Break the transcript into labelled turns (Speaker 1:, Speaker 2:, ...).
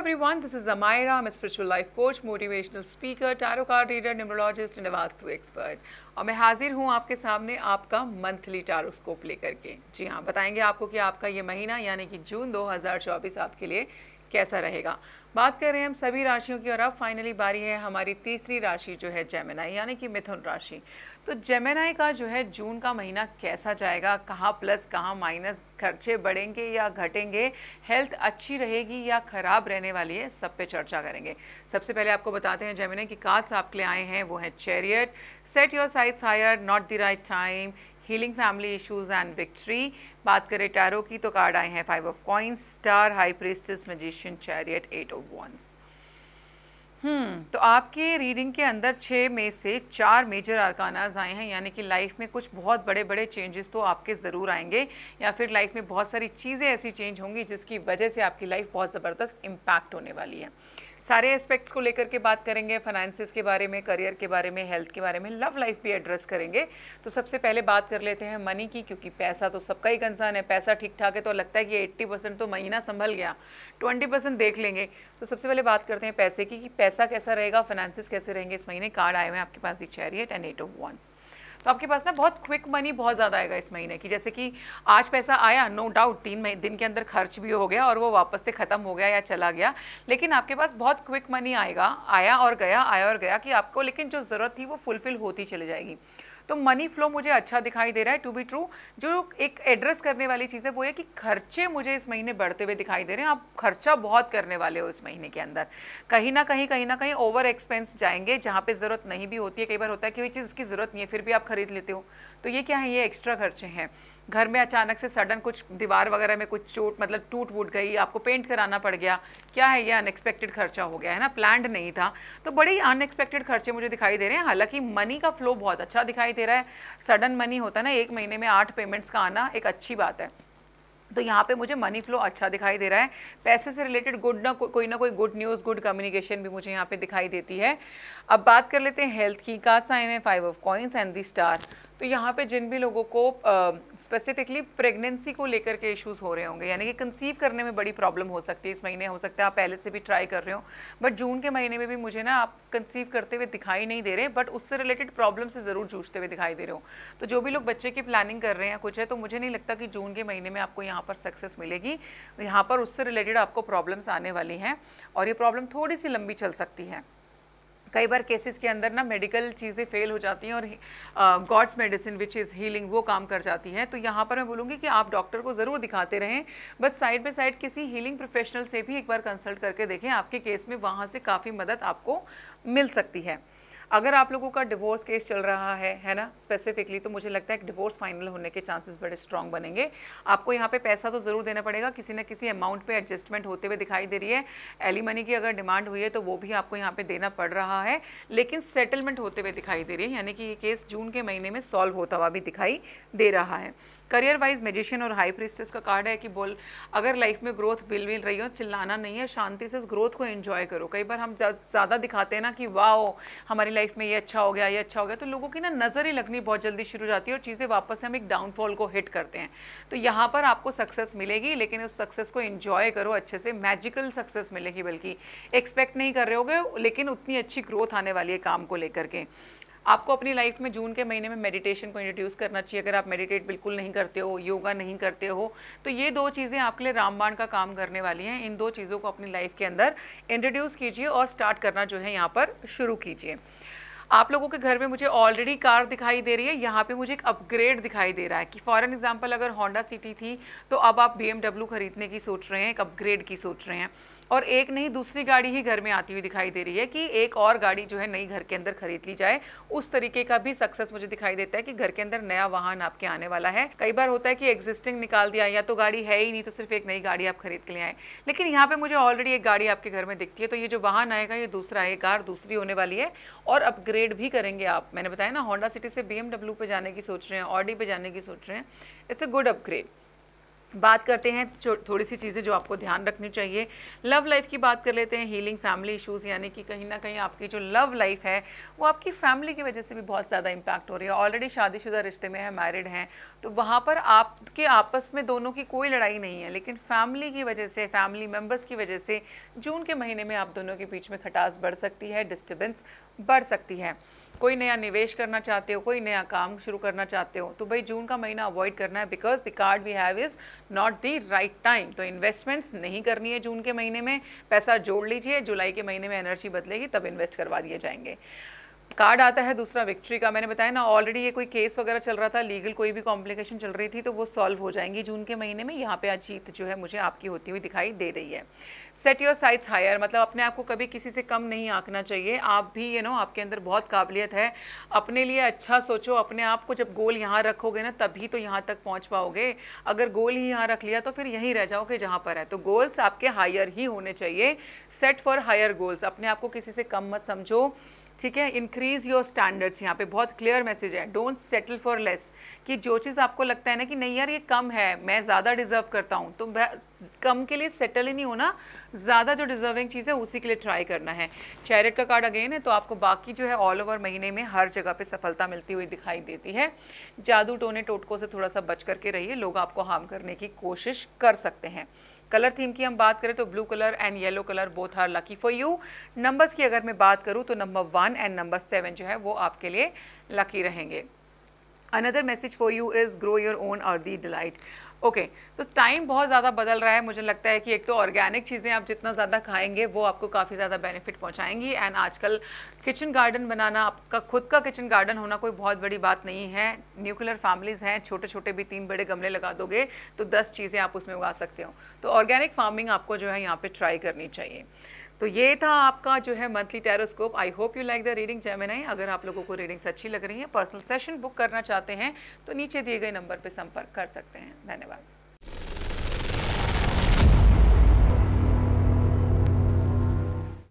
Speaker 1: everyone, this is Amira. I'm a spiritual life coach, motivational speaker, tarot card reader, numerologist and a vastu expert. और मैं हाजिर हूँ आपके सामने आपका मंथली टारोस्कोप लेकर के। जी हाँ, बताएंगे आपको कि आपका ये महीना यानी कि जून 2024 आपके लिए कैसा रहेगा। बात कर रहे हैं हम सभी राशियों की और अब फाइनली बारी है हमारी तीसरी राशि जो है जेमिनाई यानी कि मिथुन राशि। तो जेमिनाई का जो है जून का महीना कैसा जाएगा, कहाँ प्लस कहाँ माइनस, खर्चे बढ़ेंगे या घटेंगे, हेल्थ अच्छी रहेगी या खराब रहने वाली है, सब पे चर्चा करेंगे। सबसे पहले आपको बताते हैं जेमिनाई की कार्ड्स आपके लिए आए हैं वो हैं chariot, set your sights higher, not the right time, healing family issues and victory. बात करें टैरो की तो कार्ड आए हैं 5 of coins, star, high priestess, magician, chariot, 8 of wands. तो आपके रीडिंग के अंदर 6 में से 4 मेजर आर्कानाज आए हैं, यानी कि लाइफ में कुछ बहुत बड़े बड़े चेंजेस तो आपके ज़रूर आएंगे या फिर लाइफ में बहुत सारी चीज़ें ऐसी चेंज होंगी जिसकी वजह से आपकी लाइफ बहुत ज़बरदस्त इम्पैक्ट होने वाली है। सारे एस्पेक्ट्स को लेकर के बात करेंगे, फाइनेंसिस के बारे में, करियर के बारे में, हेल्थ के बारे में, लव लाइफ भी एड्रेस करेंगे। तो सबसे पहले बात कर लेते हैं मनी की, क्योंकि पैसा तो सबका ही कंसर्न है। पैसा ठीक ठाक है तो लगता है कि 80% तो महीना संभल गया, 20% देख लेंगे। तो सबसे पहले बात करते हैं पैसे की कि पैसा कैसा रहेगा, फाइनेंसिस कैसे रहेंगे इस महीने। कार्ड आए हुए हैं आपके पास दी चैरियट एंड 8 ऑफ वॉन्ड्स। तो आपके पास ना बहुत क्विक मनी बहुत ज़्यादा आएगा इस महीने की। जैसे कि आज पैसा आया, नो डाउट 3 दिन के अंदर खर्च भी हो गया और वो वापस से ख़त्म हो गया या चला गया, लेकिन आपके पास बहुत क्विक मनी आएगा, आया और गया कि आपको, लेकिन जो ज़रूरत थी वो फुलफिल होती चली जाएगी। तो मनी फ्लो मुझे अच्छा दिखाई दे रहा है। टू बी ट्रू, जो एक एड्रेस करने वाली चीज़ है वो है कि खर्चे मुझे इस महीने बढ़ते हुए दिखाई दे रहे हैं। आप खर्चा बहुत करने वाले हो इस महीने के अंदर, कहीं ना कहीं ओवर एक्सपेंस जाएंगे जहाँ पे ज़रूरत नहीं भी होती है। कई बार होता है कि कोई चीज़ इसकी ज़रूरत नहीं है फिर भी आप खरीद लेते हो, तो ये क्या है, ये एक्स्ट्रा खर्चे हैं। घर में अचानक से सडन कुछ दीवार वगैरह में कुछ चोट मतलब टूट वूट गई, आपको पेंट कराना पड़ गया, क्या है ये अनएक्सपेक्टेड खर्चा हो गया है ना, प्लान्ड नहीं था। तो बड़े ही अनएक्सपेक्टेड खर्चे मुझे दिखाई दे रहे हैं। हालांकि मनी का फ्लो बहुत अच्छा दिखाई दे रहा है। सडन मनी होता है ना, एक महीने में 8 पेमेंट्स का आना एक अच्छी बात है। तो यहाँ पे मुझे मनी फ्लो अच्छा दिखाई दे रहा है। पैसे से रिलेटेड कोई ना कोई गुड न्यूज़, गुड कम्युनिकेशन भी मुझे यहाँ पे दिखाई देती है। अब बात कर लेते हैं हेल्थ की। कार्ड्स आए हैं 5 of coins and the star. तो यहाँ पे जिन भी लोगों को स्पेसिफिकली प्रेगनेंसी को लेकर के इश्यूज़ हो रहे होंगे, यानी कि कंसीव करने में बड़ी प्रॉब्लम हो सकती है इस महीने, हो सकता है आप पहले से भी ट्राई कर रहे हो, बट जून के महीने में भी मुझे ना आप कंसीव करते हुए दिखाई नहीं दे रहे, बट उससे रिलेटेड प्रॉब्लम से ज़रूर जूझते हुए दिखाई दे रहे हो। तो जो भी लोग बच्चे की प्लानिंग कर रहे हैं कुछ है, तो मुझे नहीं लगता कि जून के महीने में आपको यहाँ पर सक्सेस मिलेगी। यहाँ पर उससे रिलेटेड आपको प्रॉब्लम्स आने वाली हैं और ये प्रॉब्लम थोड़ी सी लंबी चल सकती है। कई बार केसेस के अंदर ना मेडिकल चीज़ें फेल हो जाती हैं और god's medicine which is healing वो काम कर जाती है। तो यहाँ पर मैं बोलूँगी कि आप डॉक्टर को ज़रूर दिखाते रहें, बट साइड बाय साइड किसी हीलिंग प्रोफेशनल से भी एक बार कंसल्ट करके देखें, आपके केस में वहाँ से काफ़ी मदद आपको मिल सकती है। अगर आप लोगों का डिवोर्स केस चल रहा है ना स्पेसिफिकली, तो मुझे लगता है कि डिवोर्स फाइनल होने के चांसेस बड़े स्ट्रांग बनेंगे। आपको यहाँ पे पैसा तो ज़रूर देना पड़ेगा, किसी न किसी अमाउंट पे एडजस्टमेंट होते हुए दिखाई दे रही है। एलिमनी की अगर डिमांड हुई है तो वो भी आपको यहाँ पे देना पड़ रहा है, लेकिन सेटलमेंट होते हुए दिखाई दे रही है, यानी कि ये केस जून के महीने में सॉल्व होता हुआ भी दिखाई दे रहा है। करियर वाइज मैजिशियन और हाई प्रीस्टेस का कार्ड है कि बोल अगर लाइफ में ग्रोथ मिल रही हो, चिल्लाना नहीं है, शांति से उस ग्रोथ को एंजॉय करो। कई बार हम ज़्यादा दिखाते हैं ना कि वाओ हमारी लाइफ में ये अच्छा हो गया, ये अच्छा हो गया, तो लोगों की ना नज़र ही लगनी बहुत जल्दी शुरू हो जाती है और चीज़ें वापस से हम एक डाउनफॉल को हिट करते हैं। तो यहाँ पर आपको सक्सेस मिलेगी, लेकिन उस सक्सेस को एंजॉय करो अच्छे से, मैजिकल सक्सेस मिलेगी, बल्कि एक्सपेक्ट नहीं कर रहे होगे, लेकिन उतनी अच्छी ग्रोथ आने वाली है काम को लेकर के। आपको अपनी लाइफ में जून के महीने में मेडिटेशन को इंट्रोड्यूस करना चाहिए। अगर आप मेडिटेट बिल्कुल नहीं करते हो, योगा नहीं करते हो, तो ये 2 चीज़ें आपके लिए रामबाण का काम करने वाली हैं। इन 2 चीज़ों को अपनी लाइफ के अंदर इंट्रोड्यूस कीजिए और स्टार्ट करना जो है यहाँ पर शुरू कीजिए। आप लोगों के घर में मुझे ऑलरेडी कार दिखाई दे रही है, यहाँ पे मुझे एक अपग्रेड दिखाई दे रहा है कि फॉर एग्जांपल अगर होंडा सिटी थी तो अब आप BMW खरीदने की सोच रहे हैं, एक अपग्रेड की सोच रहे हैं, और एक नहीं दूसरी गाड़ी ही घर में आती हुई दिखाई दे रही है कि एक और गाड़ी जो है नई घर के अंदर खरीद ली जाए। उस तरीके का भी सक्सेस मुझे दिखाई देता है कि घर के अंदर नया वाहन आपके आने वाला है। कई बार होता है कि एग्जिस्टिंग निकाल दिया, या तो गाड़ी है ही नहीं तो सिर्फ एक नई गाड़ी आप खरीद के ले आए, लेकिन यहाँ पे मुझे ऑलरेडी एक गाड़ी आपके घर में दिखती है। तो ये जो वाहन आएगा ये दूसरा है, कार दूसरी होने वाली है और अपग्रेड भी करेंगे आप। मैंने बताया ना, होंडा सिटी से BMW पे जाने की सोच रहे हैं, ऑडी पे जाने की सोच रहे हैं, इट्स अ गुड अपग्रेड। बात करते हैं थोड़ी सी चीज़ें जो आपको ध्यान रखनी चाहिए। लव लाइफ की बात कर लेते हैं, हीलिंग फैमिली इश्यूज़, यानी कि कहीं ना कहीं आपकी जो लव लाइफ है वो आपकी फैमिली की वजह से भी बहुत ज़्यादा इम्पैक्ट हो रही है। ऑलरेडी शादीशुदा रिश्ते में है, मैरिड हैं, तो वहाँ पर आपके आपस में दोनों की कोई लड़ाई नहीं है, लेकिन फैमिली की वजह से, फैमिली मेम्बर्स की वजह से जून के महीने में आप दोनों के बीच में खटास बढ़ सकती है, डिस्टर्बेंस बढ़ सकती है। कोई नया निवेश करना चाहते हो, कोई नया काम शुरू करना चाहते हो, तो भाई जून का महीना अवॉइड करना है, because the card we have is not the right time. तो इन्वेस्टमेंट्स नहीं करनी है जून के महीने में, पैसा जोड़ लीजिए, जुलाई के महीने में एनर्जी बदलेगी तब इन्वेस्ट करवा दिए जाएंगे। कार्ड आता है दूसरा विक्ट्री का। मैंने बताया ना, ऑलरेडी ये कोई केस वगैरह चल रहा था, लीगल कोई भी कॉम्प्लिकेशन चल रही थी, तो वो सॉल्व हो जाएंगी जून के महीने में। यहाँ पे आज जीत जो है मुझे आपकी होती हुई दिखाई दे रही है। सेट योर साइट्स हायर, मतलब अपने आप को कभी किसी से कम नहीं आंकना चाहिए। आप भी आपके अंदर बहुत काबिलियत है, अपने लिए अच्छा सोचो। अपने आप को जब गोल यहाँ रखोगे ना, तभी तो यहाँ तक पहुँच पाओगे। अगर गोल ही यहाँ रख लिया तो फिर यहीं रह जाओगे जहाँ पर है। तो गोल्स आपके हायर ही होने चाहिए। सेट फॉर हायर गोल्स, अपने आप को किसी से कम मत समझो, ठीक है। इंक्रीज योर स्टैंडर्ड्स, यहाँ पे बहुत क्लियर मैसेज है। डोंट सेटल फॉर लेस, कि जो चीज़ आपको लगता है ना कि नहीं यार ये कम है, मैं ज़्यादा डिजर्व करता हूँ, तो कम के लिए सेटल ही नहीं होना, ज़्यादा जो डिजर्विंग चीज़ है उसी के लिए ट्राई करना है। चैरिट का कार्ड अगेन है, तो आपको बाकी जो है ऑल ओवर महीने में हर जगह पे सफलता मिलती हुई दिखाई देती है। जादू टोने टोटकों से थोड़ा सा बच करके रहिए, लोग आपको हार्म करने की कोशिश कर सकते हैं। कलर थीम की हम बात करें तो blue colour and yellow colour both are lucky for you. Numbers की अगर मैं बात करूं तो नंबर 1 एंड नंबर 7 जो है वो आपके लिए लकी रहेंगे। Another message for you is grow your own earthy delight. Okay, तो टाइम बहुत ज़्यादा बदल रहा है। मुझे लगता है कि एक तो ऑर्गेनिक चीज़ें आप जितना ज़्यादा खाएंगे वो आपको काफ़ी ज़्यादा बेनिफिट पहुंचाएंगी। एंड आजकल किचन गार्डन बनाना, आपका खुद का किचन गार्डन होना कोई बहुत बड़ी बात नहीं है। न्यूक्लियर फैमिलीज़ हैं, छोटे छोटे भी 3 बड़े गमले लगा दोगे तो 10 चीज़ें आप उसमें उगा सकते हो। तो ऑर्गेनिक फार्मिंग आपको जो है यहाँ पर ट्राई करनी चाहिए। तो ये था आपका जो है monthly tarot scope. I hope you like the reading Gemini. अगर आप लोगों को रीडिंग्स अच्छी लग रही है, पर्सनल सेशन बुक करना चाहते हैं, तो नीचे दिए गए नंबर पर संपर्क कर सकते हैं। धन्यवाद।